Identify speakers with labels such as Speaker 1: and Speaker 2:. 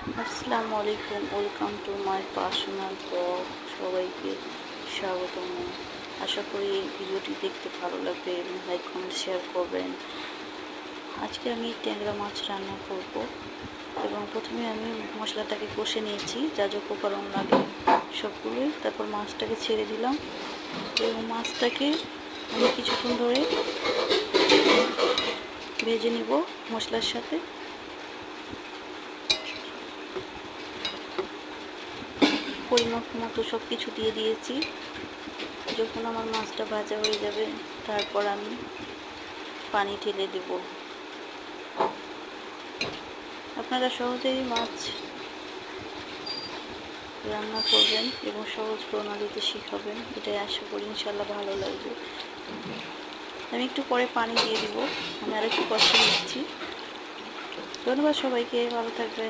Speaker 1: আসসালামু আলাইকুম, welcome to my personal blog. সবাইকে স্বাগতম। আশা করি এই ভিডিওটি দেখতে ভালো লাগবে এবং লাইক কমেন্ট শেয়ার করবেন। আজকে আমি ট্যাংরা মাছ রান্না করব এবং প্রথমে আমি মশলাটাকে কষে নিয়েছি, যা যা উপকরণ লাগে সবগুলোই। তারপর মাছটাকে ছেড়ে দিলাম এবং মাছটাকে আমি কিছুক্ষণ ধরে ভেজে নিব মশলার সাথে। পরিমাপ মতো সব কিছু দিয়ে দিয়েছি। যখন আমার মাছটা ভাজা হয়ে যাবে তারপর আমি পানি ঢেলে দেব। আপনারা সহজেই মাছ রান্না করবেন এবং সহজ প্রণালীতে শিখাবেন, এটাই আশা করি। ইনশাল্লাহ ভালো লাগবে। আমি একটু পরে পানি দিয়ে দিব। আমি আরেকটু কষে নিচ্ছি। ধন্যবাদ সবাইকে, ভালো থাকবেন।